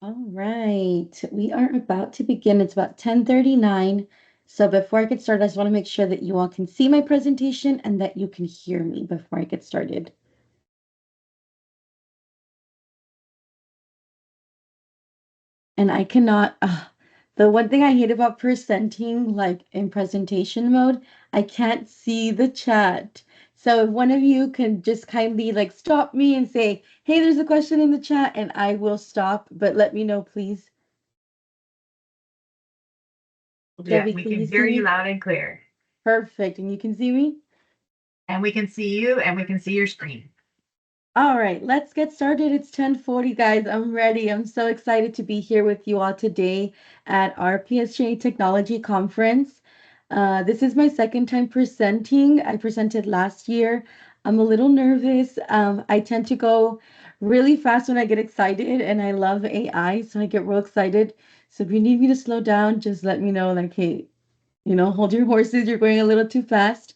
All right, we are about to begin. It's about 10:39. So before I get started, I just want to make sure that you all can see my presentation and that you can hear me before I get started. And I cannot, the one thing I hate about presenting, like in presentation mode, I can't see the chat. So if one of you can just kindly like stop me and say, hey, there's a question in the chat, and I will stop, but let me know, please. Yeah, Debbie, we can you can see hear you me? loud and clear. Perfect. And you can see me? And we can see you and we can see your screen. All right, let's get started. It's 10:40, guys. I'm ready. I'm so excited to be here with you all today at our PSJA Technology Conference. This is my second time presenting. I presented last year. I'm a little nervous. I tend to go really fast when I get excited, and I love AI, so I get real excited. So if you need me to slow down, just let me know, like, hey, hold your horses. You're going a little too fast.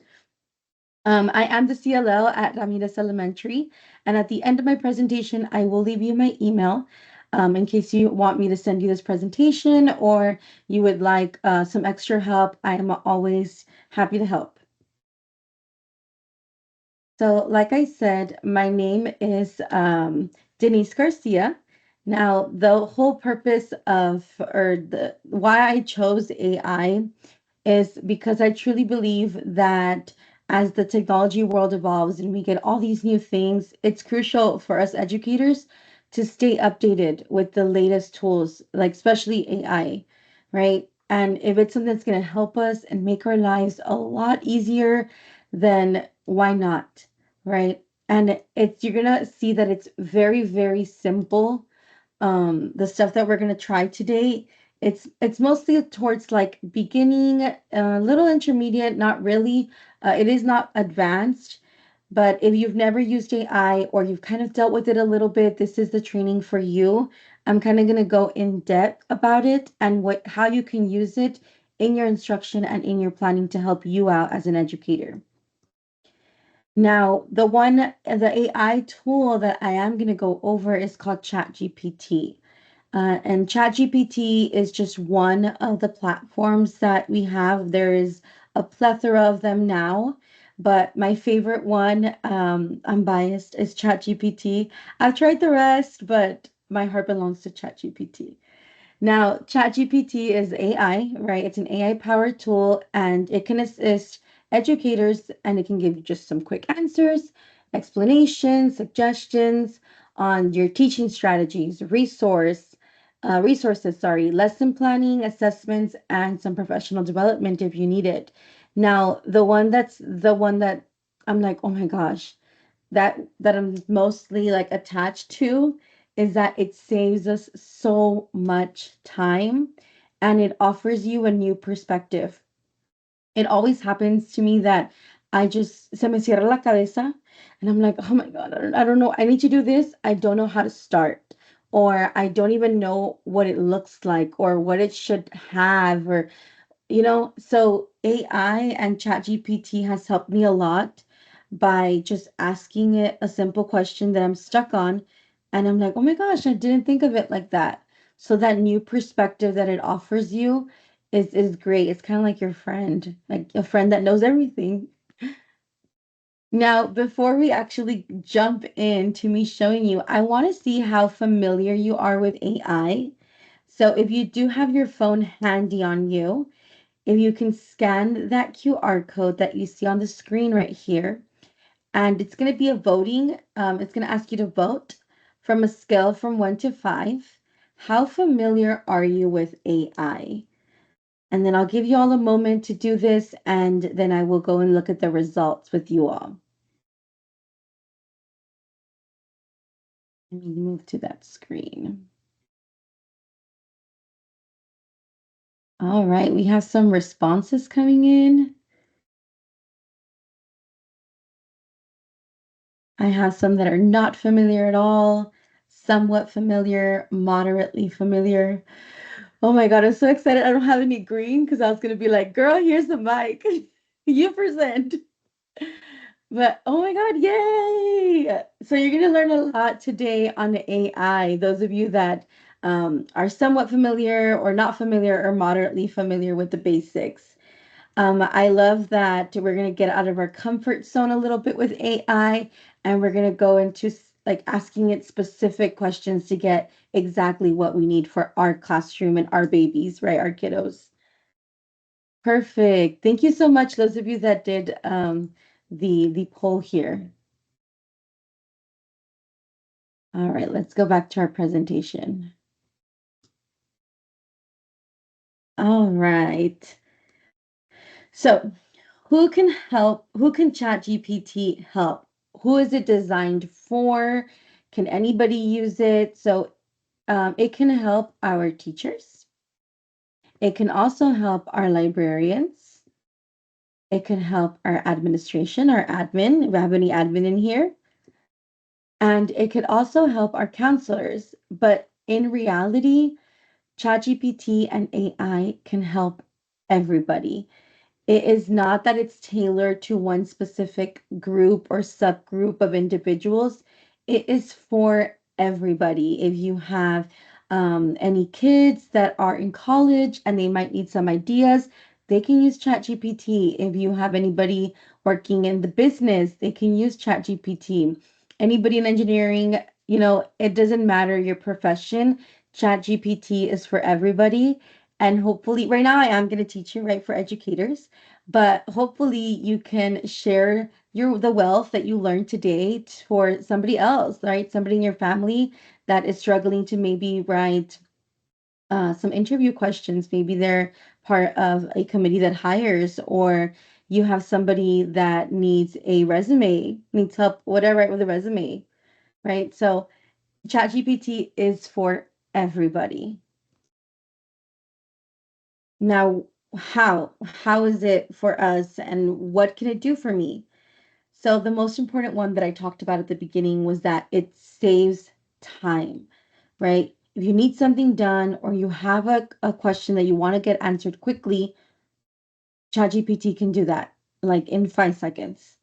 I am the CLL at Ramirez Elementary, and at the end of my presentation, I will leave you my email in case you want me to send you this presentation or you would like some extra help. I am always happy to help. So, like I said, my name is Denise Garcia. Now, the whole purpose of, or the why I chose AI is because I truly believe that as the technology world evolves and we get all these new things, it's crucial for us educators to stay updated with the latest tools, like especially AI, right? And if it's something that's going to help us and make our lives a lot easier, then why not, right? And it's you're gonna see that it's very, very simple. The stuff that we're going to try today, it's mostly towards like beginning, little intermediate, not really. It is not advanced, but if you've never used AI or you've kind of dealt with it a little bit, this is the training for you. I'm kind of going to go in depth about it and what how you can use it in your instruction and in your planning to help you out as an educator. Now, the AI tool that I am going to go over is called ChatGPT. And ChatGPT is just one of the platforms that we have. There is a plethora of them now, but my favorite one, I'm biased, is ChatGPT. I've tried the rest, but my heart belongs to ChatGPT. Now, ChatGPT is AI, right? It's an AI powered tool and it can assist educators and it can give you just some quick answers, explanations, suggestions on your teaching strategies, resources, sorry, lesson planning, assessments, and some professional development if you need it. Now, the one that I'm like, oh my gosh, that I'm mostly like attached to is that it saves us so much time and it offers you a new perspective. It always happens to me that I just se me cierra la cabeza and I'm like, oh my God, I don't know. I need to do this. I don't know how to start. Or I don't even know what it looks like or what it should have or so AI and ChatGPT has helped me a lot by just asking it a simple question that I'm stuck on. And I'm like, oh my gosh, I didn't think of it like that. So that new perspective that it offers you is great. It's kind of like your friend, like a friend that knows everything. Now, before we actually jump into me showing you, I want to see how familiar you are with AI. So if you do have your phone handy on you, if you can scan that QR code that you see on the screen right here, and it's going to be a voting, it's going to ask you to vote from a scale from 1 to 5. How familiar are you with AI? And then I'll give you all a moment to do this, and then I will go and look at the results with you all. Let me move to that screen. All right, we have some responses coming in. I have some that are not familiar at all, somewhat familiar, moderately familiar. Oh my God, I'm so excited. I don't have any green because I was going to be like, girl, here's the mic. You present. But oh my God, yay! So you're going to learn a lot today on AI. Those of you that are somewhat familiar or not familiar or moderately familiar with the basics. I love that we're going to get out of our comfort zone a little bit with AI, and we're going to go into like asking it specific questions to get exactly what we need for our classroom and our babies, right? Our kiddos. Perfect. Thank you so much, those of you that did the poll here. All right, let's go back to our presentation. All right. So, who can help? Who can ChatGPT help? Who is it designed for? Can anybody use it? So, it can help our teachers. It can also help our librarians. It can help our administration, our admin. If we have any admin in here. And it could also help our counselors. But in reality, ChatGPT and AI can help everybody. It is not that it's tailored to one specific group or subgroup of individuals. It is for everybody. If you have any kids that are in college and they might need some ideas, they can use ChatGPT. If you have anybody working in the business, they can use ChatGPT. Anybody in engineering, it doesn't matter your profession. ChatGPT is for everybody. And hopefully, right now I am going to teach you, right, for educators, but hopefully you can share the wealth that you learned today for somebody else, right? Somebody in your family that is struggling to maybe write some interview questions. Maybe they're part of a committee that hires, or you have somebody that needs a resume, needs help, whatever, right, with a resume, right? So ChatGPT is for everybody. Now, how is it for us, and what can it do for me? So the most important one that I talked about at the beginning was that it saves time, right? If you need something done or you have a question that you want to get answered quickly, ChatGPT can do that like in 5 seconds.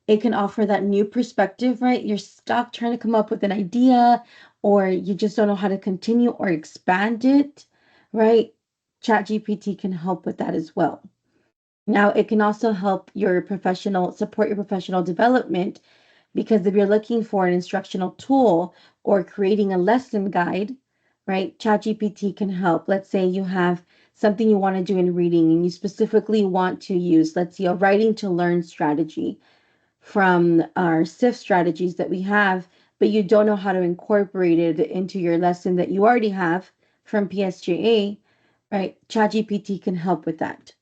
It can offer that new perspective, right? You're stuck trying to come up with an idea, or you just don't know how to continue or expand it, right? ChatGPT can help with that as well. Now, it can also help support your professional development, because if you're looking for an instructional tool or creating a lesson guide, right, ChatGPT can help. Let's say you have something you want to do in reading and you specifically want to use, let's see, a writing to learn strategy from our SIF strategies that we have, but you don't know how to incorporate it into your lesson that you already have from PSJA, right? ChatGPT can help with that.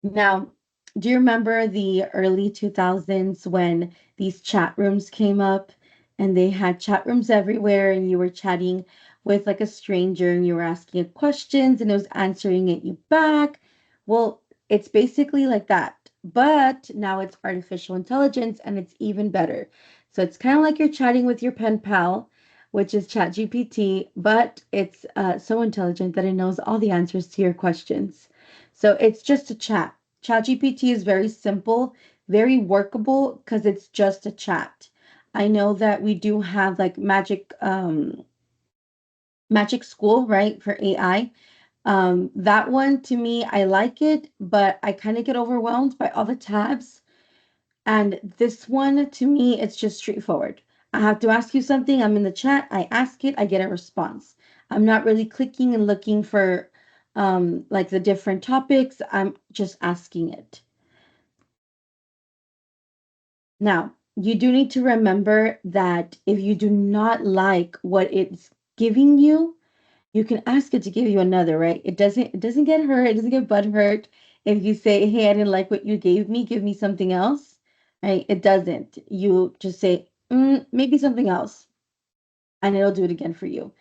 Now, do you remember the early 2000s when these chat rooms came up and they had chat rooms everywhere and you were chatting with like a stranger and you were asking it questions and it was answering it you back? Well, it's basically like that, but now it's artificial intelligence and it's even better. So it's kind of like you're chatting with your pen pal, which is ChatGPT, but it's so intelligent that it knows all the answers to your questions. So it's just a chat. ChatGPT is very simple, very workable because it's just a chat. I know that we do have like Magic School, right, for AI. That one to me, I like it, but I kind of get overwhelmed by all the tabs. And this one to me, it's just straightforward. I have to ask you something, I'm in the chat, I ask it, I get a response. I'm not really clicking and looking for like the different topics. I'm just asking it. Now, you do need to remember that if you do not like what it's giving you, you can ask it to give you another, right? It doesn't get hurt, it doesn't get butt hurt if you say, "Hey, I didn't like what you gave me, give me something else." Right? It doesn't. You just say, maybe something else, and it'll do it again for you.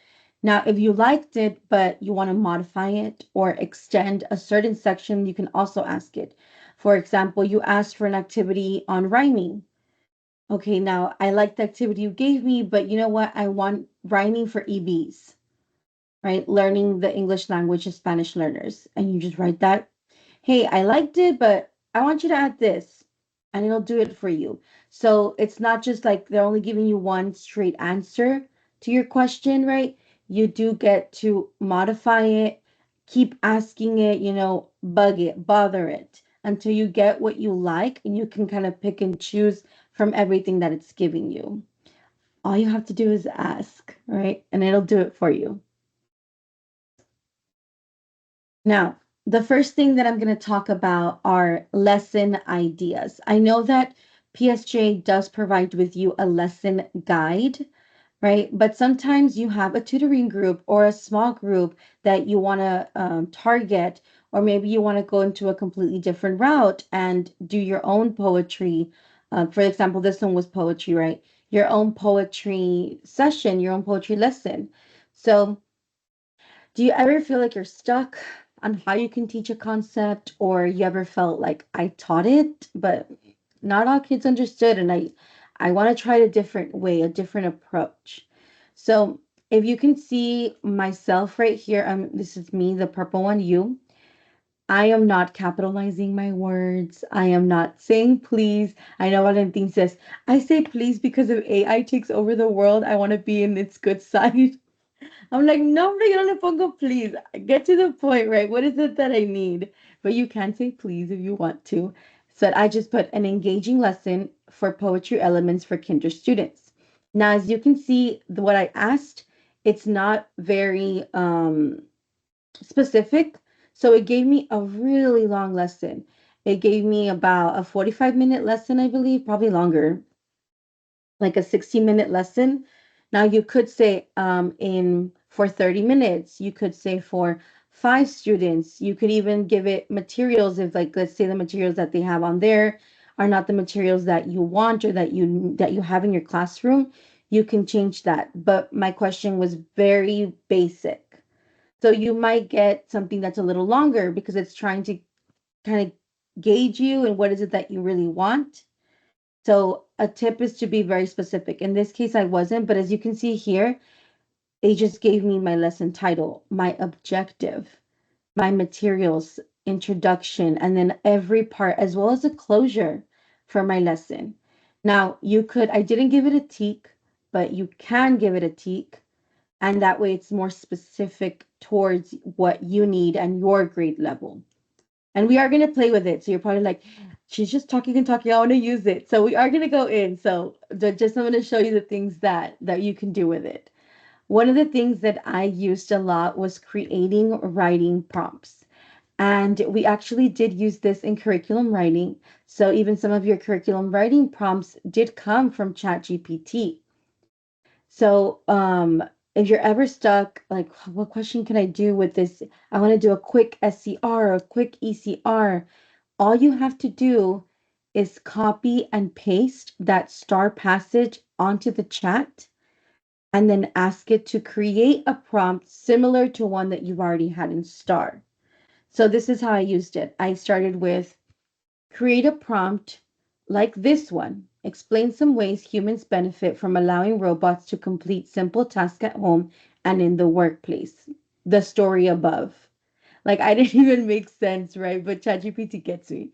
Now, if you liked it, but you want to modify it or extend a certain section, you can also ask it. For example, you asked for an activity on rhyming. Okay, now I like the activity you gave me, but you know what? I want rhyming for EBs, right? Learning the English language of Spanish learners. And you just write that. Hey, I liked it, but I want you to add this, and it'll do it for you. So it's not just like they're only giving you one straight answer. to your question, right? You do get to modify it, keep asking it, bug it, bother it until you get what you like and you can kind of pick and choose from everything that it's giving you. All you have to do is ask, right? And it'll do it for you. Now, the first thing that I'm going to talk about are lesson ideas. I know that PSJ does provide with you a lesson guide, right? But sometimes you have a tutoring group or a small group that you want to target, or maybe you want to go into a completely different route and do your own poetry. For example, this one was poetry, right? Your own poetry session, your own poetry lesson. So, do you ever feel like you're stuck on how you can teach a concept, or you ever felt like I taught it, but not all kids understood, and I want to try a different way, a different approach. So if you can see myself right here, this is me, the purple one, you. I am not capitalizing my words. I am not saying please. I know Valentin says, I say please because if AI takes over the world, I want to be in its good side. I'm like, no, hombre, yo no le pongo please. Get to the point, right? What is it that I need? But you can say please if you want to. So I just put an engaging lesson for poetry elements for kinder students. Now, as you can see, what I asked, it's not very specific. So it gave me a really long lesson. It gave me about a 45-minute lesson, I believe, probably longer, like a 60-minute lesson. Now you could say in for 30 minutes, you could say for 5 students, you could even give it materials if, like, let's say the materials that they have on there are not the materials that you want or that you have in your classroom, you can change that. But my question was very basic. So you might get something that's a little longer because it's trying to kind of gauge you and what is it that you really want. So a tip is to be very specific. In this case, I wasn't, but as you can see here, they just gave me my lesson title, my objective, my materials, introduction, and then every part, as well as a closure for my lesson. Now, I didn't give it a tick, but you can give it a tick, and that way it's more specific towards what you need and your grade level. And we are going to play with it. So you're probably like, she's just talking and talking. I want to use it. So we are going to go in. So just I'm going to show you the things that you can do with it. One of the things that I used a lot was creating writing prompts. And we actually did use this in curriculum writing. So even some of your curriculum writing prompts did come from ChatGPT. So, if you're ever stuck, like, what question can I do with this? I want to do a quick SCR or a quick ECR. All you have to do is copy and paste that star passage onto the chat and then ask it to create a prompt similar to one that you've already had in star. So this is how I used it. I started with create a prompt like this one. Explain some ways humans benefit from allowing robots to complete simple tasks at home and in the workplace. The story above. Like, I didn't even make sense, right? But ChatGPT gets me.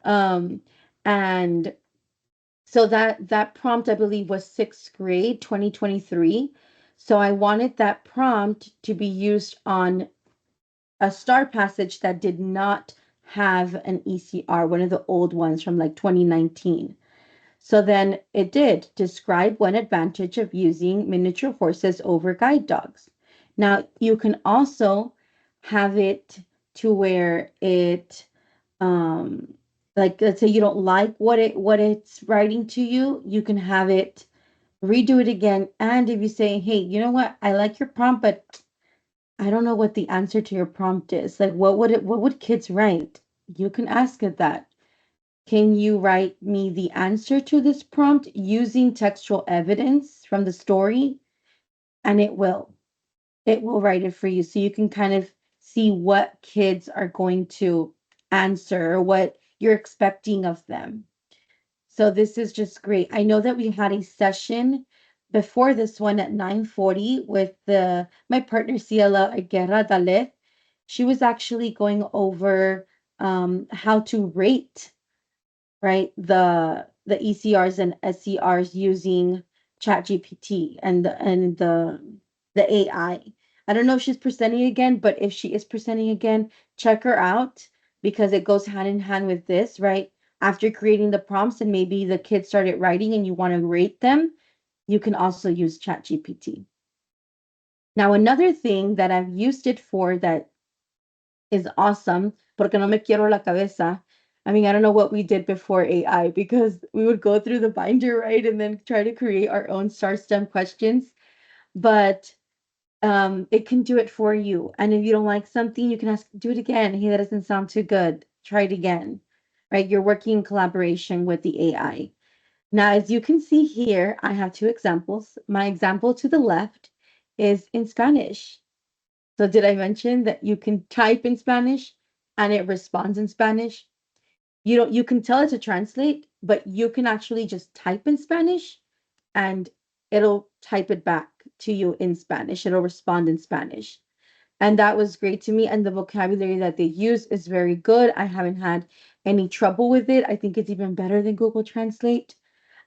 Um, and so that prompt, I believe, was sixth grade, 2023. So I wanted that prompt to be used on a star passage that did not have an ECR, one of the old ones from like 2019. So then it did describe one advantage of using miniature horses over guide dogs. Now you can also have it to where it um like, let's say you don't like what it's writing to you, you can have it redo it again. And if you say, hey, you know what, I like your prompt, but I don't know what the answer to your prompt is. Like, what would kids write? You can ask it that. Can you write me the answer to this prompt using textual evidence from the story? And it will. It will write it for you. So you can kind of see what kids are going to answer or what you're expecting of them. So this is just great. I know that we had a session before this one at 9:40 with the my partner Ciela Aguera Dalet. She was actually going over how to rate, right, the ECRs and SCRs using ChatGPT and the AI. I don't know if she's presenting again, but if she is presenting again, check her out because it goes hand in hand with this, right? After creating the prompts and maybe the kids started writing and you want to rate them, you can also use ChatGPT. Now, another thing that I've used it for that is awesome, porque no me quiero la cabeza. I mean, I don't know what we did before AI because we would go through the binder, right? And then try to create our own star stem questions. But it can do it for you. And if you don't like something, you can ask, do it again. Hey, that doesn't sound too good. Try it again, right? You're working in collaboration with the AI. Now, as you can see here, I have two examples. My example to the left is in Spanish. So did I mention that you can type in Spanish and it responds in Spanish? You can tell it to translate, but you can actually just type in Spanish and it'll type it back to you in Spanish. It'll respond in Spanish. And that was great to me. And the vocabulary that they use is very good. I haven't had any trouble with it. I think it's even better than Google Translate.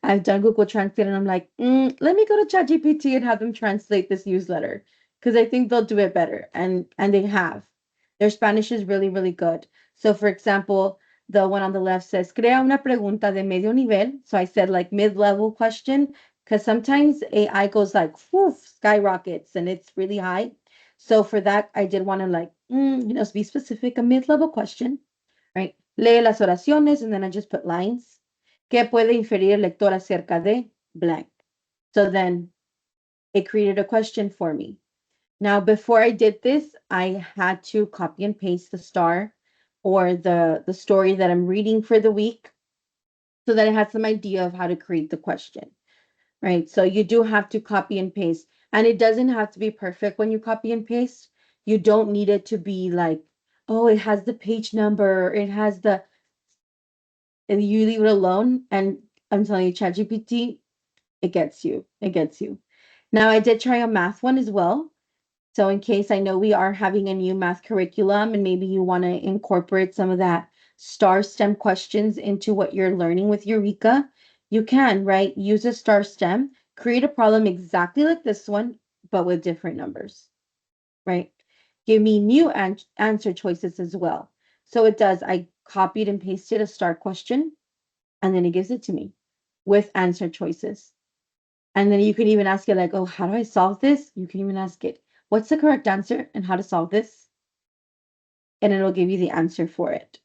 I've done Google Translate and I'm like, let me go to ChatGPT and have them translate this newsletter because I think they'll do it better. And they have. Their Spanish is really, really good. So for example, the one on the left says, crea una pregunta de medio nivel. So I said like mid-level question because sometimes AI goes like, whoof, skyrockets and it's really high. So for that, I did want to like, be specific, a mid-level question, right? Lee las oraciones, and then I just put lines. ¿Qué puede inferir el lector acerca de blank? So then it created a question for me. Now, before I did this, I had to copy and paste the star or the story that I'm reading for the week so that I had some idea of how to create the question, right? So you do have to copy and paste, and it doesn't have to be perfect when you copy and paste. You don't need it to be like, oh, it has the page number, it has the, and you leave it alone. And I'm telling you, ChatGPT, it gets you. It gets you. Now, I did try a math one as well. So, in case I know we are having a new math curriculum and maybe you want to incorporate some of that star stem questions into what you're learning with Eureka, you can, right? Use a star stem, create a problem exactly like this one, but with different numbers, right? Give me new answer choices as well. So it does. I copied and pasted a star question and then it gives it to me with answer choices. And then you can even ask it like, oh, how do I solve this? You can even ask it, what's the correct answer and how to solve this? And it'll give you the answer for it.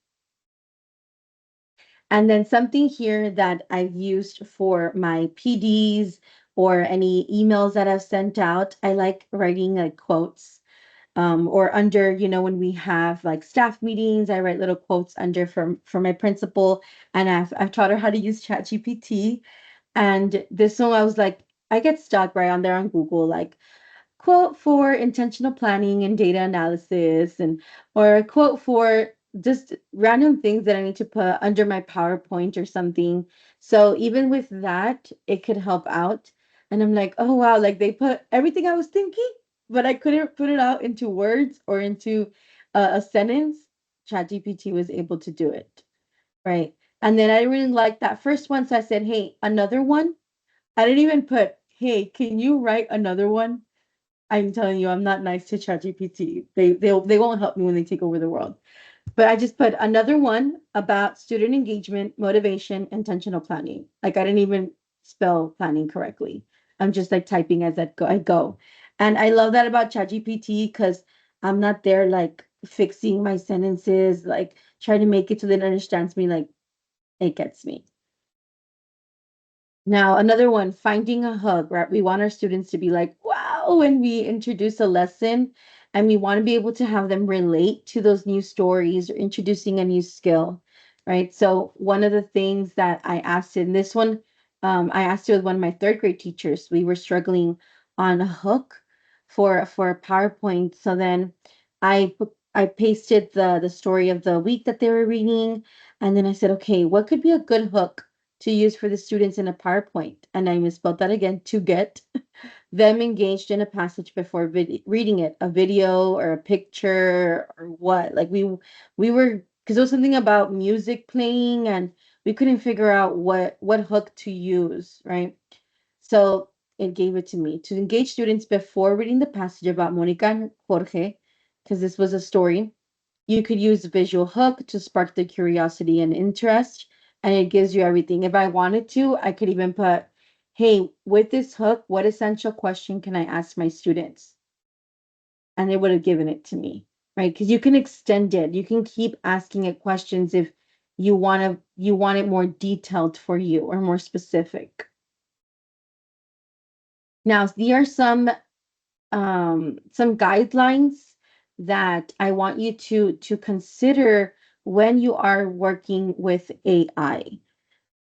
And then something here that I've used for my PDs or any emails that I've sent out, I like writing like quotes. Or under, when we have like staff meetings, I write little quotes under for my principal, and I've taught her how to use ChatGPT. And this one, I was like, I get stuck right on there on Google, like quote for intentional planning and data analysis, and or a quote for just random things that I need to put under my PowerPoint or something. So even with that, it could help out. And I'm like, oh wow, like they put everything I was thinking, but I couldn't put it out into words or into a sentence. ChatGPT was able to do it, right? And then I really liked that first one, so I said, hey, another one. I didn't even put, hey, can you write another one? I'm telling you, I'm not nice to ChatGPT. They won't help me when they take over the world. But I just put another one about student engagement, motivation, intentional planning. Like I didn't even spell planning correctly. I'm just like typing as I go. And I love that about ChatGPT because I'm not there like fixing my sentences, like trying to make it so that it understands me. Like it gets me. Now, another one, finding a hug, right? We want our students to be like, wow, when we introduce a lesson, and we want to be able to have them relate to those new stories or introducing a new skill, right? So, one of the things that I asked in this one, I asked it with one of my third grade teachers. We were struggling on a hook for a PowerPoint. So then I pasted the story of the week that they were reading, and then I said, okay, what could be a good hook to use for the students in a PowerPoint? And I misspelled that again, to get them engaged in a passage before reading it, a video or a picture or what. Like we were, because there was something about music playing and we couldn't figure out what hook to use, right? So it gave it to me to engage students before reading the passage about Monica and Jorge, because this was a story. You could use visual hook to spark the curiosity and interest, and it gives you everything. If I wanted to, I could even put, hey, with this hook, what essential question can I ask my students? And it would have given it to me, right? Because you can extend it. You can keep asking it questions if you want it more detailed for you or more specific. Now, there are some guidelines that I want you to consider when you are working with AI.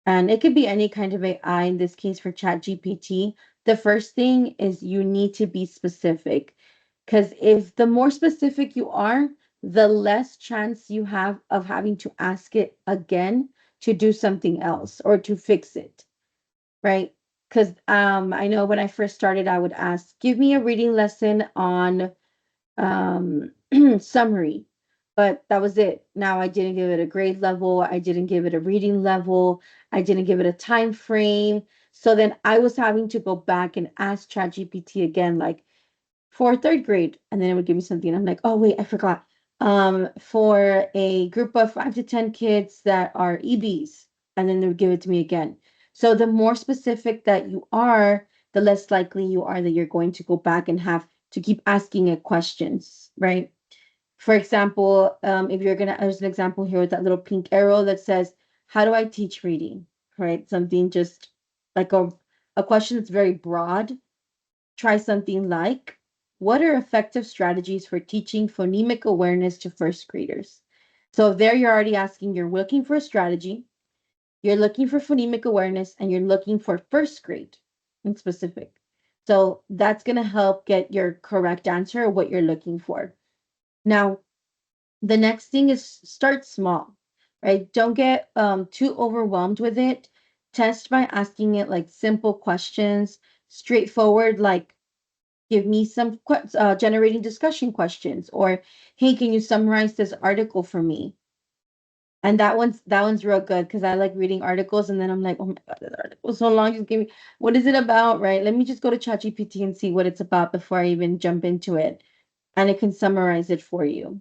And it could be any kind of AI, in this case for ChatGPT. The first thing is you need to be specific. Because if the more specific you are, the less chance you have of having to ask it again to do something else or to fix it, right? Because I know when I first started, I would ask, give me a reading lesson on um, summary, but that was it. Now I didn't give it a grade level. I didn't give it a reading level. I didn't give it a time frame. So then I was having to go back and ask ChatGPT again, like for third grade, and then it would give me something. And I'm like, oh wait, I forgot. For a group of 5 to 10 kids that are EBs, and then they would give it to me again. So the more specific that you are, the less likely you are that you're going to go back and have to keep asking it questions, right? For example, if you're gonna, there's an example here with that little pink arrow that says, "How do I teach reading?" Right? Something just like a question that's very broad. Try something like, what are effective strategies for teaching phonemic awareness to first graders? So there you're already asking, you're looking for a strategy, you're looking for phonemic awareness, and you're looking for first grade in specific. So that's going to help get your correct answer of what you're looking for. Now, the next thing is start small, right? Don't get too overwhelmed with it. Test by asking it like simple questions, straightforward, like give me some generating discussion questions, or hey, can you summarize this article for me? And that one's real good because I like reading articles and then I'm like, oh my god, this article is so long. Just give me, what is it about, right? Let me just go to ChatGPT and see what it's about before I even jump into it, and it can summarize it for you.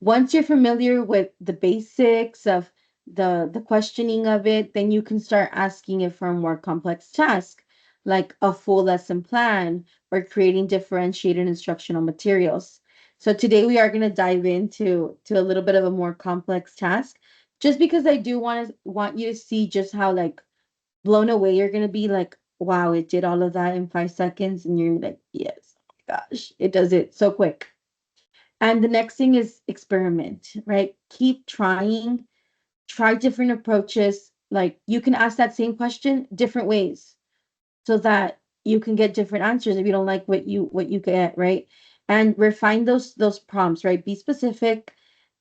Once you're familiar with the basics of the questioning of it, then you can start asking it for a more complex task, like a full lesson plan or creating differentiated instructional materials. So today we are going to dive into a little bit of a more complex task, just because I do want you to see just how like blown away you're going to be, like, wow, it did all of that in 5 seconds, and you're like, yes, oh my gosh, it does it so quick. And the next thing is experiment, right? Keep trying, try different approaches. Like you can ask that same question different ways so that you can get different answers if you don't like what you get, right? And refine those prompts, right? Be specific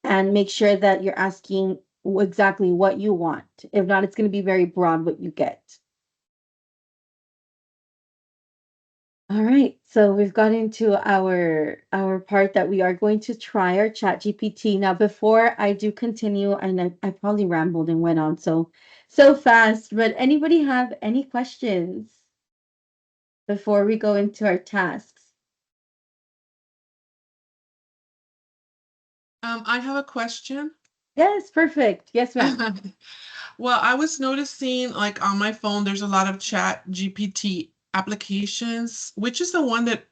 and make sure that you're asking exactly what you want. If not, it's going to be very broad what you get. All right, so we've got into our part that we are going to try our chat GPT. Now, before I do continue, and I probably rambled and went on so fast, but anybody have any questions before we go into our tasks? I have a question. Yes, perfect. Yes, ma'am. Well, I was noticing like on my phone, there's a lot of Chat GPT applications. Which is the one that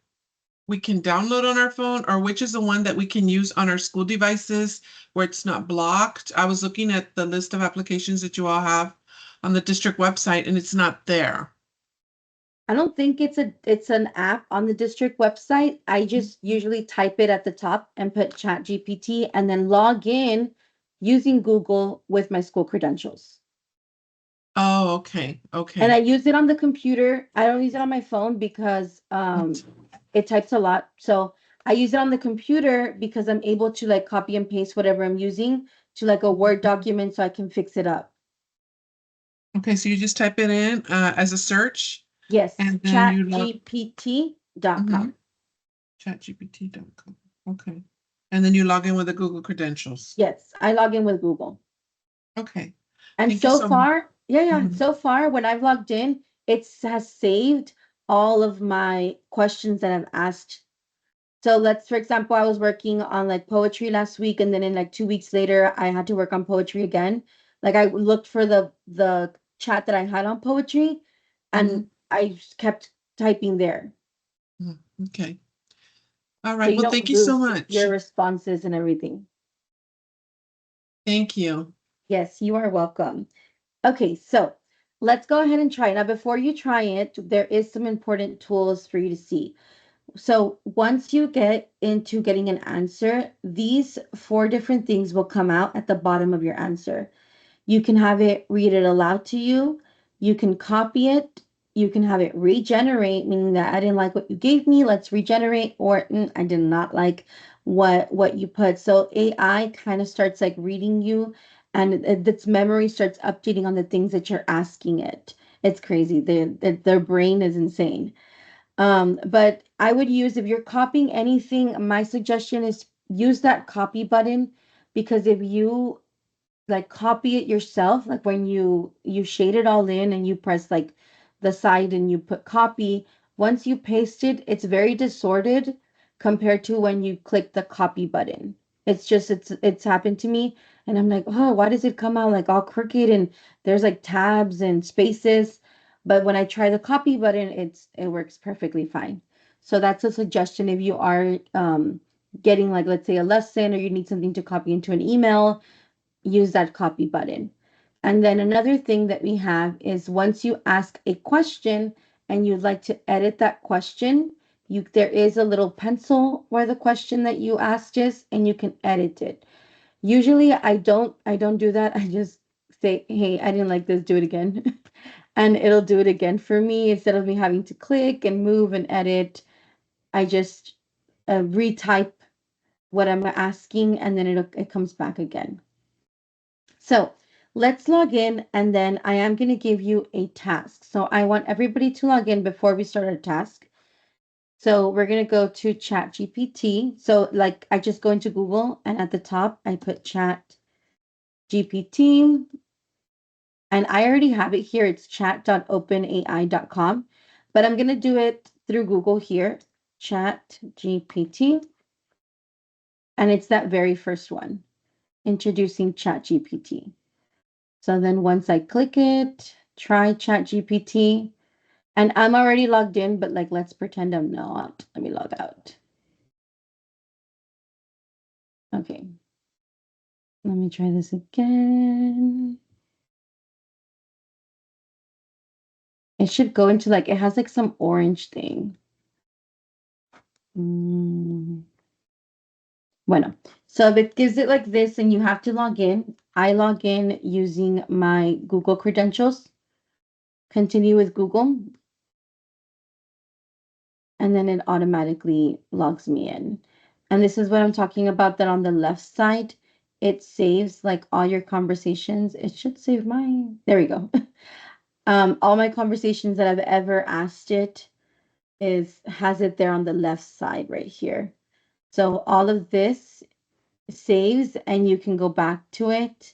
we can download on our phone, or which is the one that we can use on our school devices where it's not blocked? I was looking at the list of applications that you all have on the district website, and it's not there. I don't think it's an app on the district website. I just usually type it at the top and put chat GPT and then log in using Google with my school credentials. Oh, okay. And I Okay. use it on the computer. I don't use it on my phone because it types a lot. So I use it on the computer because I'm able to like copy and paste whatever I'm using to like a Word document so I can fix it up. Okay, so you just type it in as a search, Yes, and then you log. chatgpt.com. Mhm. ChatGPT.com. Okay. And then you log in with the Google credentials. Yes, I log in with Google. Okay. And Thank you so so much. far, yeah, Mhm. so far when I've logged in, it has saved all of my questions that I've asked. So let's, for example, I was working on like poetry last week, and then in like 2 weeks later, I had to work on poetry again. Like I looked for the chat that I had on poetry, and I just kept typing there. Okay. All So right. you Well, don't thank you so lose your much. responses and everything. Thank you. Yes, you are welcome. Okay, so let's go ahead and try it. Now, before you try it, there is some important tools for you to see. So once you get into getting an answer, these four different things will come out at the bottom of your answer. You can have it read it aloud to you. You can copy it. You can have it regenerate, meaning that I didn't like what you gave me. Let's regenerate, or I did not like what you put. So AI kind of starts like reading you, and its memory starts updating on the things that you're asking it. It's crazy. Their brain is insane. But I would use, if you're copying anything, my suggestion is use that copy button, because if you like copy it yourself, like when you shade it all in and you press like the side and you put copy, once you paste it, it's very distorted compared to when you click the copy button. It's happened to me, and I'm like, oh, why does it come out like all crooked, and there's like tabs and spaces, but when I try the copy button, it works perfectly fine. So that's a suggestion if you are getting, like, let's say a lesson, or you need something to copy into an email, use that copy button. And then another thing that we have is, once you ask a question and you'd like to edit that question, there is a little pencil where the question that you asked is, and you can edit it. Usually I don't do that. I just say, hey, I didn't like this, do it again. And it'll do it again for me, instead of me having to click and move and edit. I just retype what I'm asking, and then it comes back again. So let's log in, and then I am going to give you a task. So I want everybody to log in before we start our task. So we're going to go to ChatGPT. So like I just go into Google, and at the top I put ChatGPT, and I already have it here. It's chat.openai.com, but I'm going to do it through Google here, ChatGPT, and it's that very first one, introducing ChatGPT. So then once I click it, try ChatGPT, and I'm already logged in, but like, let's pretend I'm not. Let me log out. Okay. Let me try this again. It should go into like, it has like some orange thing. Bueno, so if it gives it like this and you have to log in, I log in using my Google credentials. Continue with Google, and then it automatically logs me in. And this is what I'm talking about, that on the left side, it saves like all your conversations. It should save mine. There we go. All my conversations that I've ever asked it has it there on the left side right here. So all of this saves, and you can go back to it.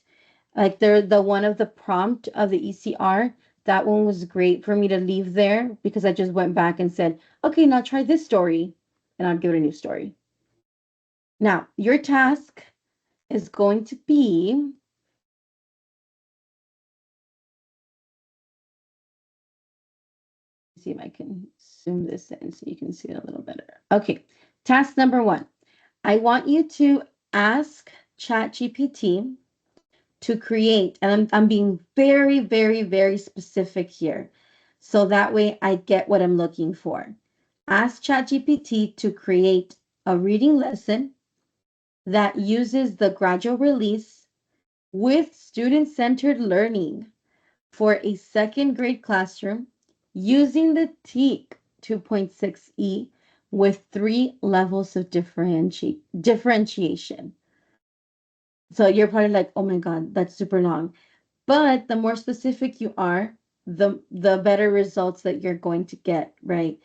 Like the one of the prompt of the ECR, that one was great for me to leave there, because I just went back and said, okay, now try this story, and I'd give it a new story. Now, your task is going to be, see if I can zoom this in so you can see it a little better. Okay, task number 1. I want you to ask ChatGPT to create, and I'm being very, very, very specific here, so that way I get what I'm looking for. Ask ChatGPT to create a reading lesson that uses the gradual release with student-centered learning for a second grade classroom using the TEAC 2.6e with 3 levels of differentiation. So you're probably like, oh my God, that's super long. But the more specific you are, the better results that you're going to get, right?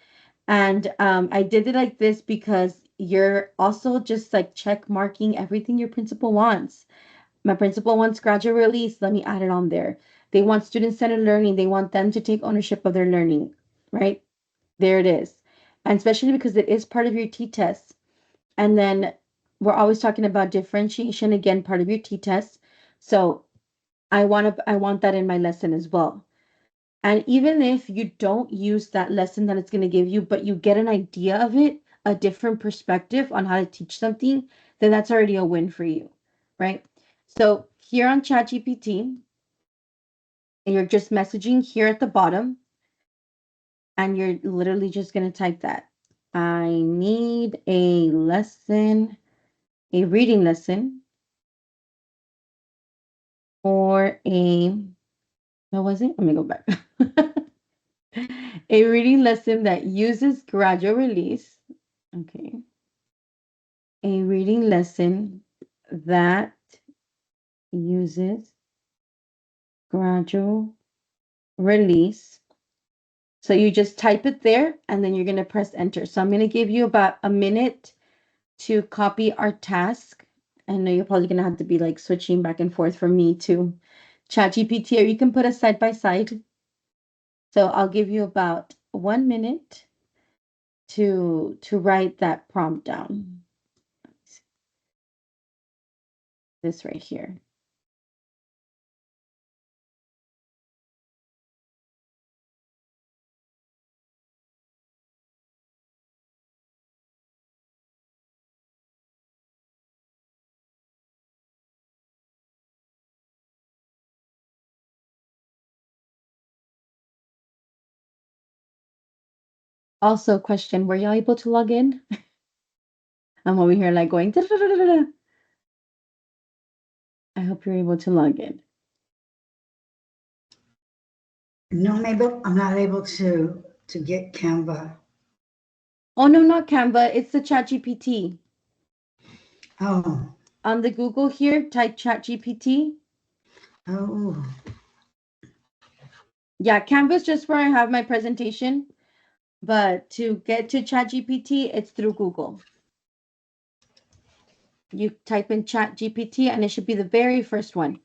And I did it like this because you're also just like check marking everything your principal wants. My principal wants graduate release. Let me add it on there. They want student-centered learning. They want them to take ownership of their learning, right? There it is. And especially because it is part of your t-test. And then we're always talking about differentiation, again, part of your t-test. So I want that in my lesson as well. And even if you don't use that lesson that it's going to give you, but you get an idea of it, a different perspective on how to teach something, then that's already a win for you, right? So here on ChatGPT, you're just messaging here at the bottom, and you're literally just going to type that. I need a lesson, a reading lesson, or what was it? Let me go back. A reading lesson that uses gradual release. Okay. A reading lesson that uses gradual release. So you just type it there and then you're going to press enter. So I'm going to give you about a minute to copy our task. I know you're probably going to have to be like switching back and forth from me to ChatGPT, or you can put us side by side. So I'll give you about 1 minute to write that prompt down. This right here. Also, question, were y'all able to log in? I'm over here like going, I hope you're able to log in. No, I'm not able to get Canva. Oh, no, not Canva. It's the ChatGPT. Oh, On the Google here, type ChatGPT. oh, Yeah, Canva is just where I have my presentation. But to get to ChatGPT, it's through Google. You type in ChatGPT and it should be the very first one.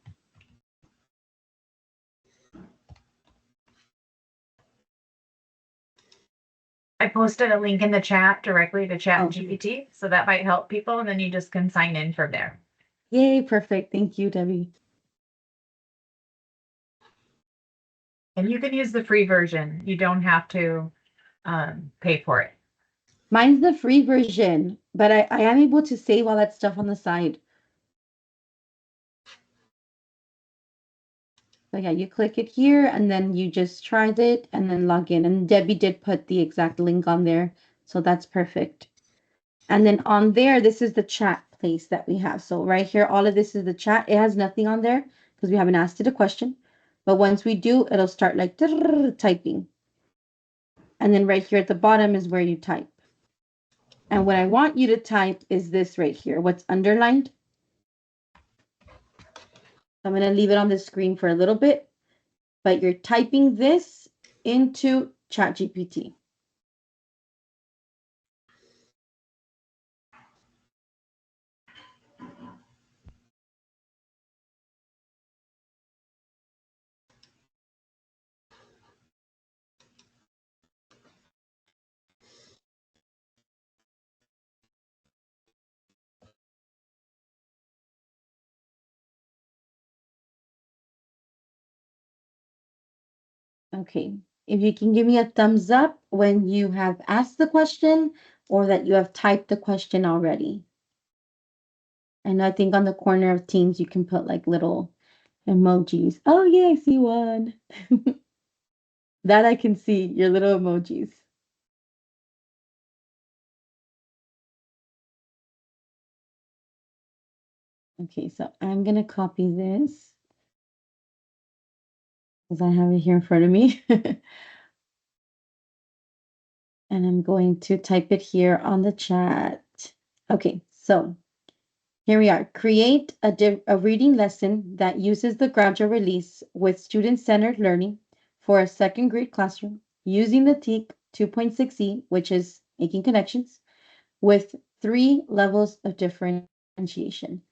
I posted a link in the chat directly to ChatGPT, so that might help people, and then you just can sign in from there. Yay, perfect. Thank you, Debbie. And you can use the free version. You don't have to pay for it. Mine's the free version, but I am able to save all that stuff on the side. So yeah, you click it here and then you just tried it and then log in. And Debbie did put the exact link on there. So that's perfect. And then on there, this is the chat place that we have. So right here, all of this is the chat. It has nothing on there because we haven't asked it a question. But once we do, it'll start like typing. And then right here at the bottom is where you type. And what I want you to type is this right here, what's underlined. I'm going to leave it on the screen for a little bit, but you're typing this into ChatGPT. Okay, if you can give me a thumbs up when you have asked the question or that you have typed the question already. And I think on the corner of Teams, you can put like little emojis. Oh, yeah, I see one. That I can see, your little emojis. Okay, so I'm going to copy this because I have it here in front of me. And I'm going to type it here on the chat. Okay, so here we are. Create a reading lesson that uses the gradual release with student-centered learning for a second grade classroom using the TEAC 2.6e, which is making connections, with 3 levels of differentiation.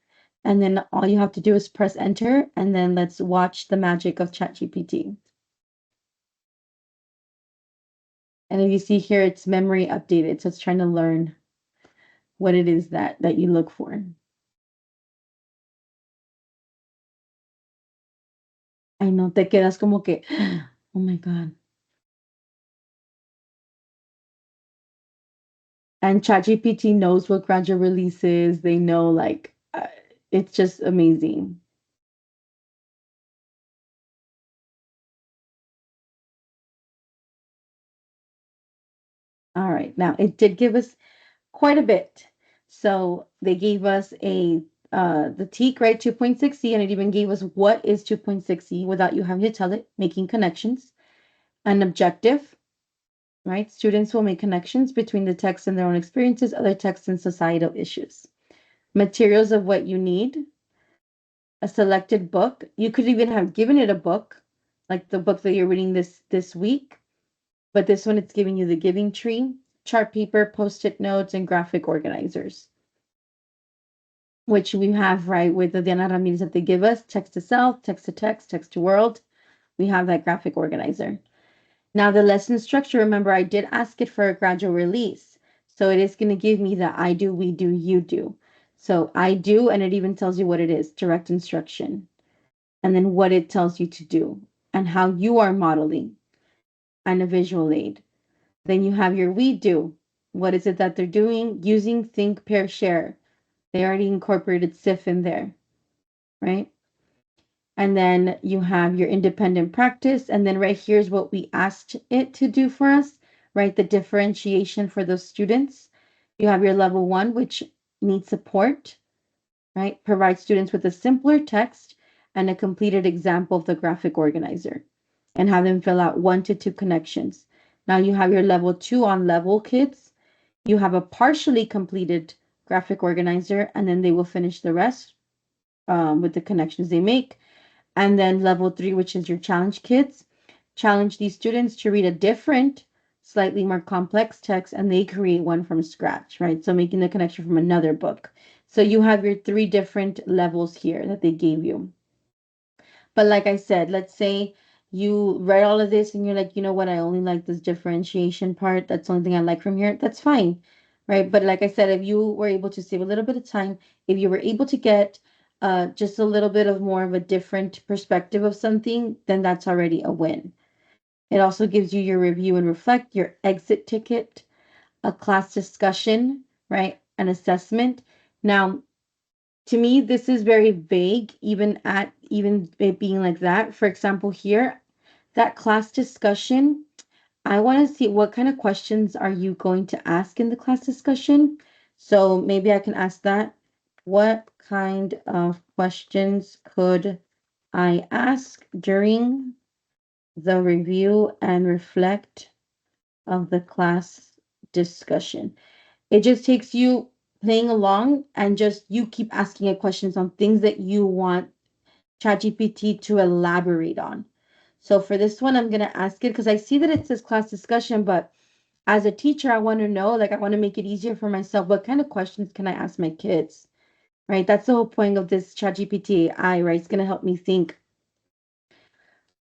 And then all you have to do is press enter, and then let's watch the magic of ChatGPT. And if you see here, it's memory updated. So it's trying to learn what it is that you look for. Ay, no, te quedas como que, oh my God. And ChatGPT knows what gradual release is. They know, like, it's just amazing. All right, now it did give us quite a bit. So they gave us the TEAC, right, 2.6C, and it even gave us what is 2.6C without you having to tell it, making connections. An objective, right? Students will make connections between the text and their own experiences, other texts, and societal issues. Materials of what you need, a selected book. You could even have given it a book, like the book that you're reading this week, but this one it's giving you the giving tree, chart paper, post-it notes, and graphic organizers, which we have right with the Diana Ramirez that they give us, text to self, text to text, text to world. We have that graphic organizer. Now the lesson structure, remember I did ask it for a gradual release. So it is going to give me the I do, we do, you do. So I do, and it even tells you what it is, direct instruction, and then what it tells you to do and how you are modeling, and a visual aid. Then you have your we do. What is it that they're doing? Using, think, pair, share. They already incorporated SIF in there, right? And then you have your independent practice. And then right here's what we asked it to do for us, right? The differentiation for those students. You have your level 1, which needs support, right? Provide students with a simpler text and a completed example of the graphic organizer, and have them fill out 1 to 2 connections. Now you have your level 2 on level kids. You have a partially completed graphic organizer, and then they will finish the rest with the connections they make. And then level 3, which is your challenge kids, challenge these students to read a different, slightly more complex text, and they create one from scratch, right? So making the connection from another book. So you have your 3 different levels here that they gave you. But like I said, let's say you read all of this and you're like, you know what, I only like this differentiation part. That's the only thing I like from here. That's fine, right? But like I said, if you were able to save a little bit of time, if you were able to get just a little bit of more of a different perspective of something, then that's already a win. It also gives you your review and reflect, your exit ticket, a class discussion, right? An assessment. Now, to me, this is very vague, even it being like that. For example, here, that class discussion, I want to see what kind of questions are you going to ask in the class discussion. So maybe I can ask that. What kind of questions could I ask during the review and reflect of the class discussion? It just takes you playing along and just you keep asking it questions on things that you want ChatGPT to elaborate on. So for this one, I'm going to ask it because I see that it says class discussion, but as a teacher, I want to know, like, I want to make it easier for myself. What kind of questions can I ask my kids? Right? That's the whole point of this ChatGPT AI, right? It's going to help me think.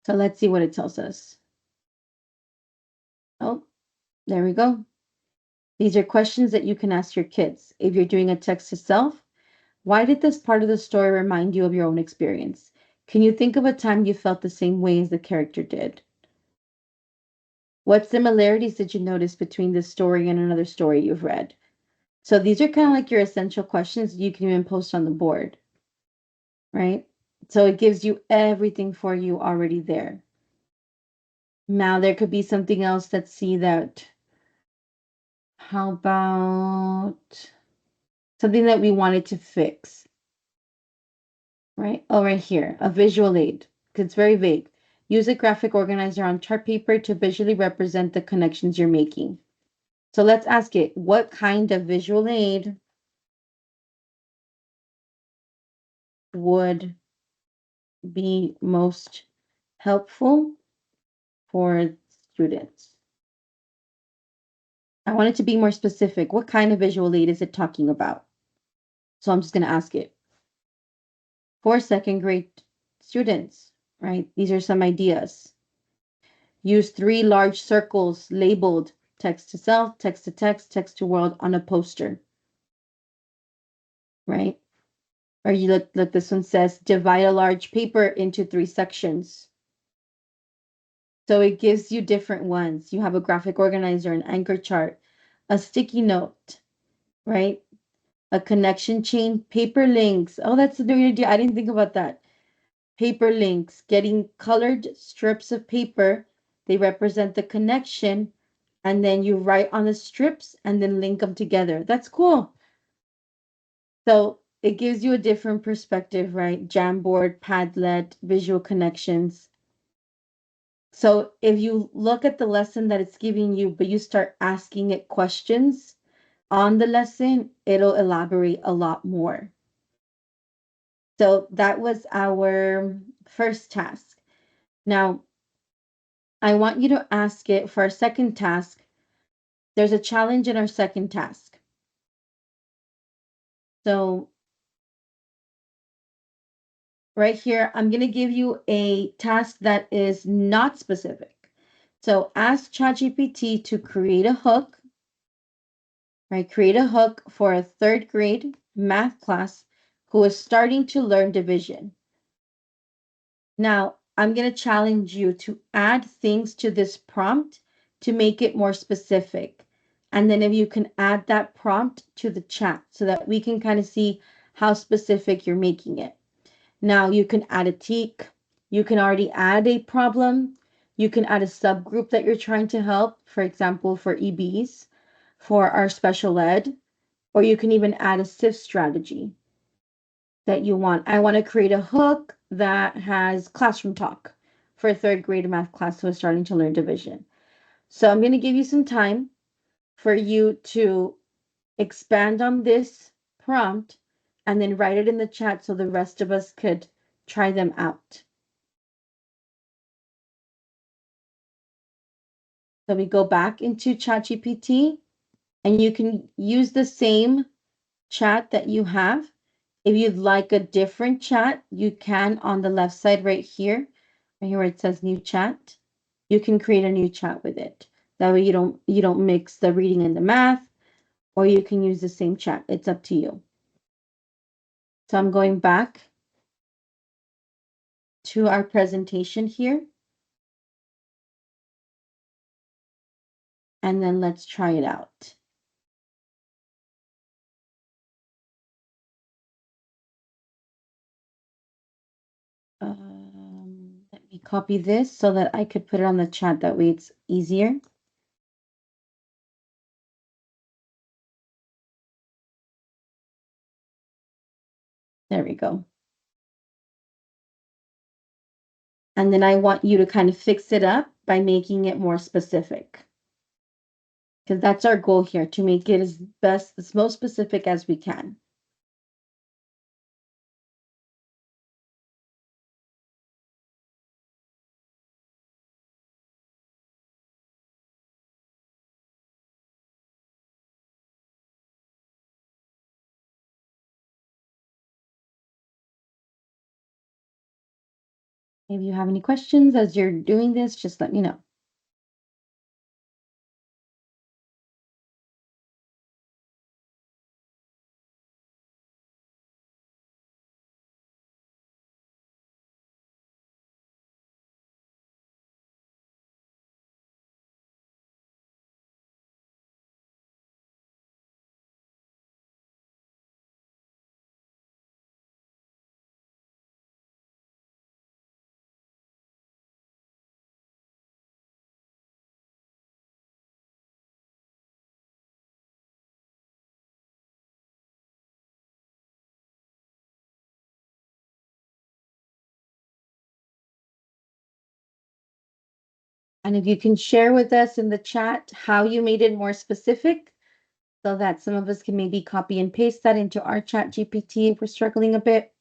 So let's see what it tells us. Oh, there we go. These are questions that you can ask your kids. If you're doing a text to self, why did this part of the story remind you of your own experience? Can you think of a time you felt the same way as the character did? What similarities did you notice between this story and another story you've read? So these are kind of like your essential questions you can even post on the board, right? So it gives you everything for you already there. Now there could be something else. Let's see that. How about something that we wanted to fix, right? Oh, right here, a visual aid. It's very vague. Use a graphic organizer on chart paper to visually represent the connections you're making. So let's ask it, what kind of visual aid would be most helpful for students? I want it to be more specific. What kind of visual aid is it talking about? So I'm just going to ask it. For second grade students, right? These are some ideas. Use 3 large circles labeled text to self, text to text, text to world on a poster, right? Or you look, this one says divide a large paper into 3 sections. So it gives you different ones. You have a graphic organizer, an anchor chart, a sticky note, right? A connection chain, paper links. Oh, that's a new idea. I didn't think about that. Paper links, getting colored strips of paper. They represent the connection, and then you write on the strips and then link them together. That's cool. So it gives you a different perspective, right? Jamboard, Padlet, visual connections. So if you look at the lesson that it's giving you, but you start asking it questions on the lesson, it'll elaborate a lot more. So that was our first task. Now, I want you to ask it for our second task. There's a challenge in our second task. So right here, I'm going to give you a task that is not specific. So ask ChatGPT to create a hook, right? Create a hook for a 3rd grade math class who is starting to learn division. Now, I'm going to challenge you to add things to this prompt to make it more specific. And then if you can add that prompt to the chat so that we can kind of see how specific you're making it. Now you can add a teak. You can already add a problem. You can add a subgroup that you're trying to help, for example, for EBs, for our special ed, or you can even add a SIF strategy that you want. I want to create a hook that has classroom talk for a 3rd grade math class who is starting to learn division. So I'm going to give you some time for you to expand on this prompt and then write it in the chat so the rest of us could try them out. So we go back into ChatGPT and you can use the same chat that you have. If you'd like a different chat, you can on the left side right here where it says new chat. You can create a new chat with it. That way you don't mix the reading and the math, or you can use the same chat. It's up to you. So I'm going back to our presentation here. And then let's try it out. Let me copy this so that I could put it on the chat. That way it's easier. There we go. And then I want you to kind of fix it up by making it more specific. Because that's our goal here, to make it as most specific as we can. If you have any questions as you're doing this, just let me know. And if you can share with us in the chat how you made it more specific so that some of us can maybe copy and paste that into our chat GPT if we're struggling a bit.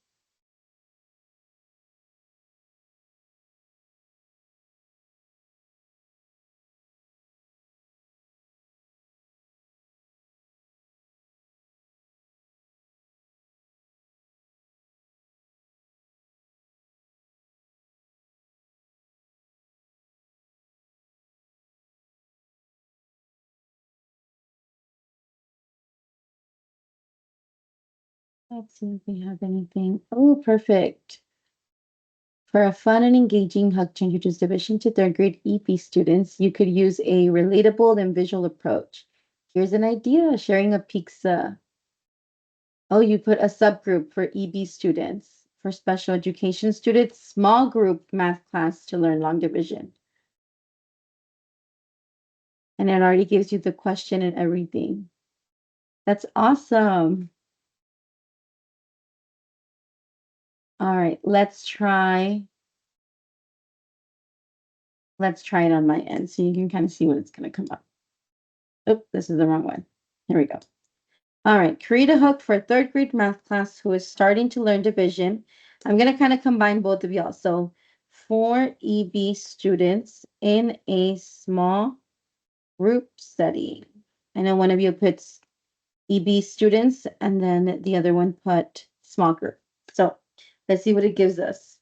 Let's see if we have anything. Oh, perfect. For a fun and engaging hug to introduce division to third grade EP students, you could use a relatable and visual approach. Here's an idea, sharing a pizza. Oh, you put a subgroup for EB students. For special education students, small group math class to learn long division. And it already gives you the question and everything. That's awesome. All right, let's try it on my end so you can kind of see what it's going to come up. Oh, this is the wrong one. Here we go. All right, create a hook for a third grade math class who is starting to learn division. I'm going to kind of combine both of y'all. So for EB students in a small group setting. I know one of you puts EB students and then the other one put small group. So let's see what it gives us.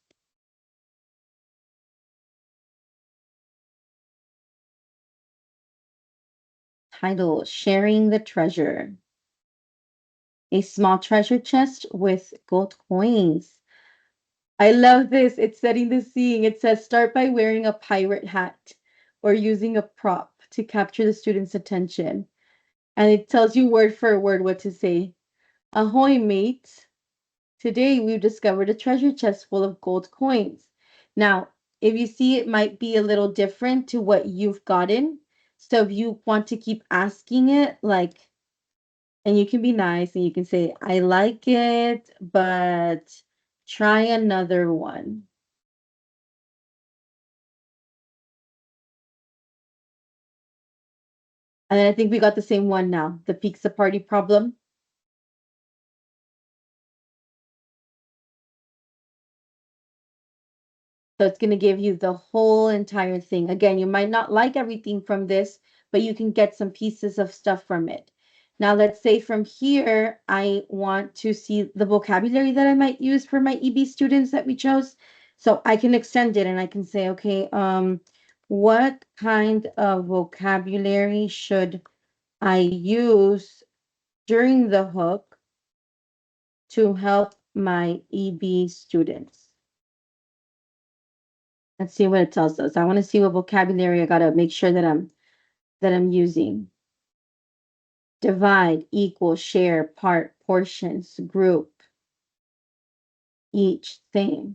Title, Sharing the Treasure. A small treasure chest with gold coins. I love this. It's setting the scene. It says start by wearing a pirate hat or using a prop to capture the student's attention. And it tells you word for word what to say. Ahoy, mates. Today we've discovered a treasure chest full of gold coins. Now, if you see, it might be a little different to what you've gotten. So if you want to keep asking it, like, and you can be nice and you can say, I like it, but try another one. And I think we got the same one now, the pizza party problem. So it's going to give you the whole entire thing. Again, you might not like everything from this, but you can get some pieces of stuff from it. Now, let's say from here, I want to see the vocabulary that I might use for my EB students that we chose. So I can extend it and I can say, okay, what kind of vocabulary should I use during the hook to help my EB students? Let's see what it tells us. I want to see what vocabulary I got to make sure that I'm using. Divide, equal, share, part, portions, group, each, thing.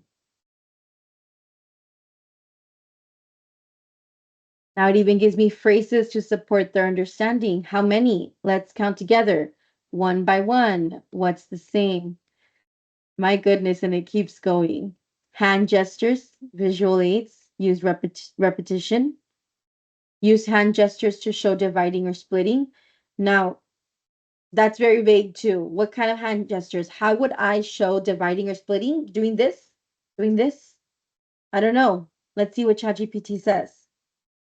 Now it even gives me phrases to support their understanding. How many? Let's count together. One by one. What's the same? My goodness, and it keeps going. Hand gestures, visual aids, use repetition. Use hand gestures to show dividing or splitting. Now, that's very vague too. What kind of hand gestures? How would I show dividing or splitting? Doing this? Doing this? I don't know. Let's see what ChatGPT says.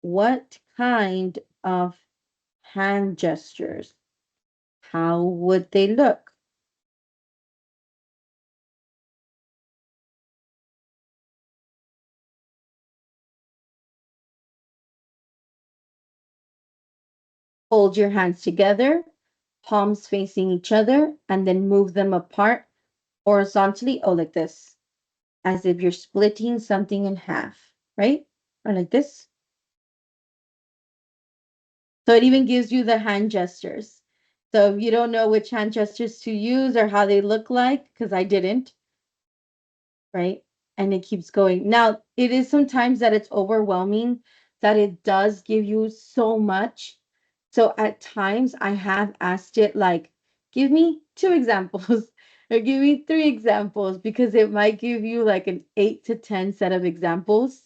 What kind of hand gestures? How would they look? Hold your hands together, palms facing each other, and then move them apart horizontally. Oh, like this, as if you're splitting something in half, right? Or like this. So it even gives you the hand gestures. So if you don't know which hand gestures to use or how they look like, because I didn't, right? And it keeps going. Now, it is sometimes that it's overwhelming, that it does give you so much. So at times I have asked it, like, give me 2 examples or give me 3 examples, because it might give you like an 8 to 10 set of examples.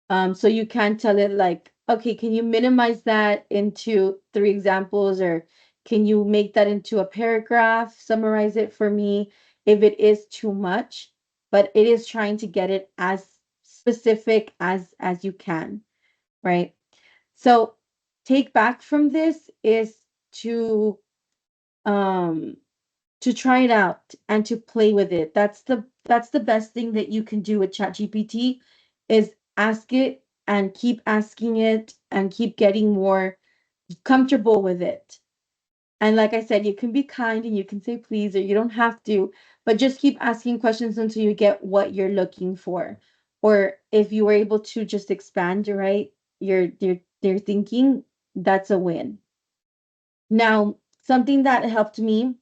So you can tell it like, okay, can you minimize that into 3 examples, or can you make that into a paragraph, summarize it for me if it is too much, but it is trying to get it as specific as you can, right? So take back from this is to um to try it out and to play with it. That's the best thing that you can do with ChatGPT, is ask it and keep asking it and keep getting more comfortable with it. And like I said, you can be kind and you can say please, or you don't have to, but just keep asking questions until you get what you're looking for. Or if you were able to just expand, right, your thinking, that's a win. Now, something that helped me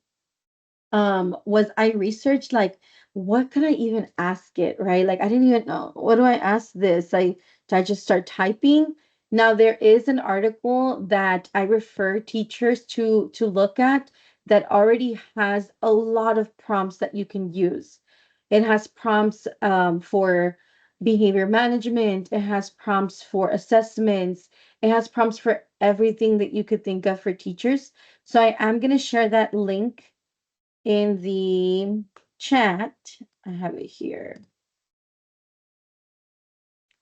was I researched like what could I even ask it, right? Like I didn't even know what do I ask this. Do I just start typing? Now there is an article that I refer teachers to look at that already has a lot of prompts that you can use. It has prompts for behavior management, it has prompts for assessments, it has prompts for everything that you could think of for teachers. So I am going to share that link in the chat. I have it here.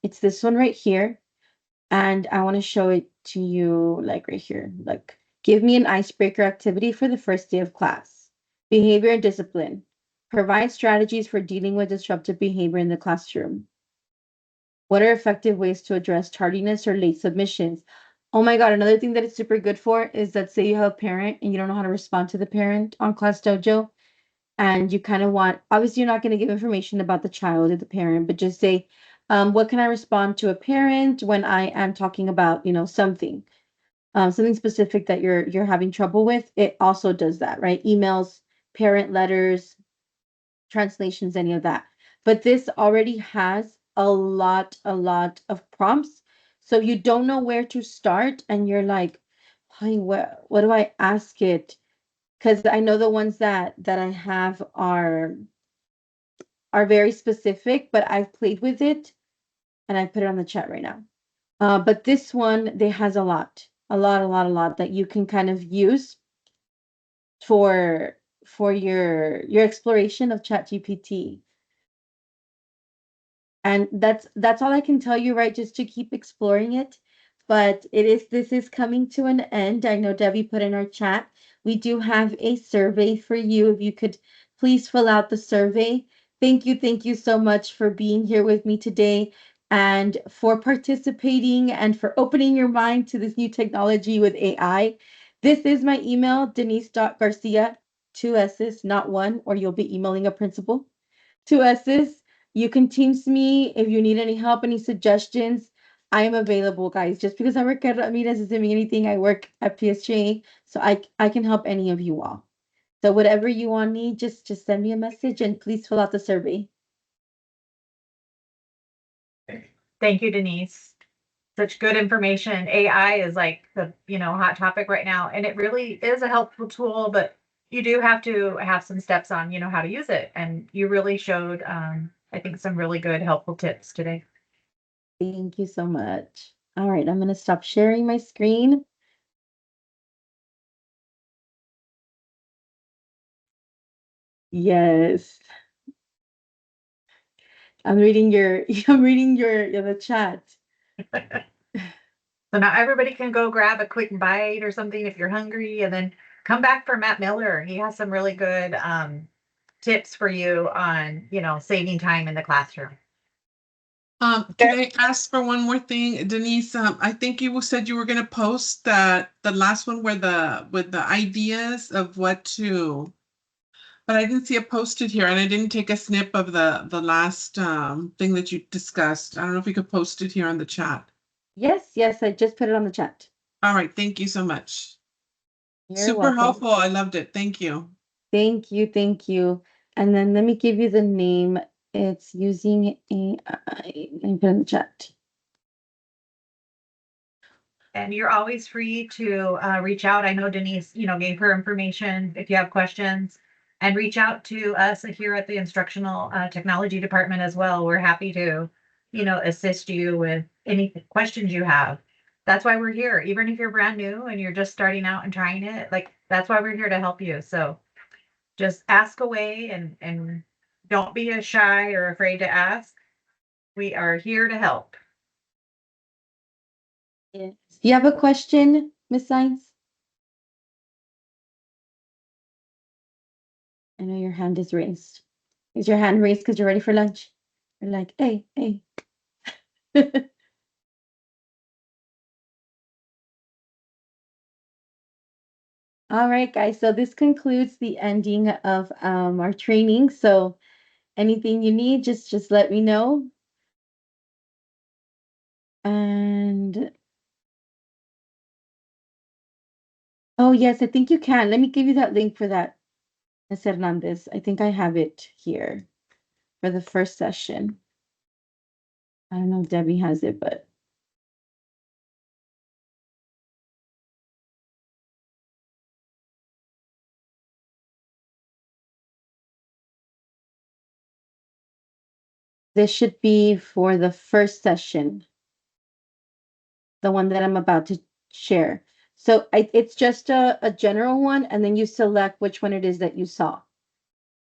It's this one right here. And I want to show it to you like right here. Like, give me an icebreaker activity for the first day of class. Behavior and discipline. Provide strategies for dealing with disruptive behavior in the classroom. What are effective ways to address tardiness or late submissions? Oh my God, another thing that it's super good for is that say you have a parent and you don't know how to respond to the parent on Class Dojo, and you kind of want, obviously you're not going to give information about the child or the parent, but just say, what can I respond to a parent when I am talking about, something, something specific that you're having trouble with. It also does that, right? Emails, parent letters, translations, any of that. But this already has a lot of prompts. So you don't know where to start and you're like, hey, what do I ask it? Because I know the ones that I have are very specific, but I've played with it and I put it on the chat right now. But this one, they has a lot that you can kind of use for your exploration of ChatGPT. And that's all I can tell you, right? Just to keep exploring it. But this is coming to an end. I know Debbie put in our chat. We do have a survey for you. If you could please fill out the survey. Thank you so much for being here with me today and for participating and for opening your mind to this new technology with AI. This is my email, denise.garcia, two S's, not one, or you'll be emailing a principal. Two S's. You can Teams me if you need any help, any suggestions. I am available, guys. Just because I work at Ramirez doesn't mean anything. I work at PSJA, so I can help any of you all. So whatever you want need, just send me a message and please fill out the survey. Thank you, Denise. Such good information. AI is like the, hot topic right now, and it really is a helpful tool, but you do have to have some steps on, how to use it. And you really showed, I think, some really good helpful tips today. Thank you so much. All right, I'm gonna stop sharing my screen. Yes. I'm reading your I'm reading your the chat. So now everybody can go grab a quick bite or something if you're hungry, and then come back for Matt Miller. He has some really good tips for you on, saving time in the classroom. Can I ask for one more thing, Denise? I think you said you were going to post that the last one where with the ideas of what to, but I didn't see it posted here, and I didn't take a snip of the last thing that you discussed. I don't know if you could post it here on the chat. Yes, I just put it on the chat. All right, thank you so much. You're Super welcome. helpful. I loved it. Thank you. Thank you. And then let me give you the name. It's using AI. Let me put it in the chat. And you're always free to reach out. I know Denise, gave her information if you have questions, and reach out to us here at the Instructional Technology Department as well. We're happy to, assist you with any questions you have. That's why we're here. Even if you're brand new and you're just starting out and trying it, like that's why we're here to help you. So just ask away and don't be as shy or afraid to ask. We are here to help. Yes. Do you have a question, Miss Science? I know your hand is raised. Is your hand raised because you're ready for lunch? You're like, hey. All right, guys. So this concludes the ending of our training. So anything you need, just let me know. And oh yes, I think you can. Let me give you that link for that, Ms. Hernandez. I think I have it here for the first session. I don't know if Debbie has it, but this should be for the first session, the one that I'm about to share. So it's just a general one, and then you select which one it is that you saw.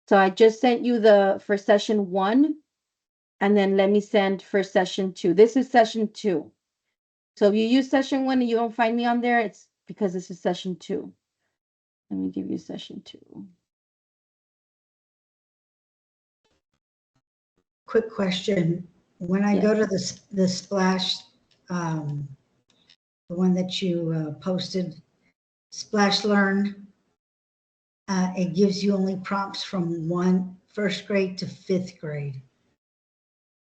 So I just sent you the for session 1, and then let me send for session 2. This is session 2. So if you use session 1 and you don't find me on there, it's because this is session 2. Let me give you session 2. Quick question. When I go to the Splash, the one that you posted, Splash Learn, it gives you only prompts from first grade to fifth grade.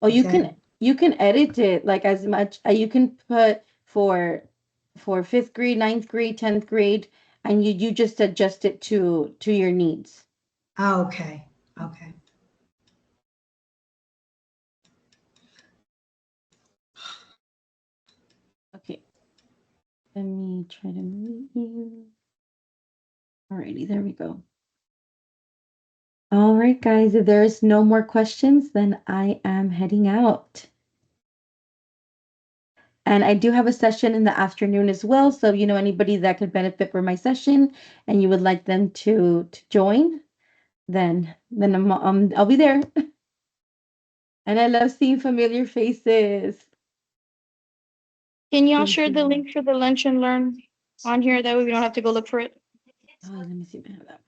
Oh, Is that you can edit it like as much. You can put for fifth grade, ninth grade, 10th grade, and you just adjust it to your needs. oh, okay? Okay. Okay. Let me try to mute you. Alrighty, there we go. All right, guys, if there's no more questions, then I am heading out. And I do have a session in the afternoon as well. So, anybody that could benefit from my session and you would like them to join, then I'll be there. And I love seeing familiar faces. Can y'all Thank share the you. link for the lunch and learn on here? That way we don't have to go look for it. Oh, let me see if I have that.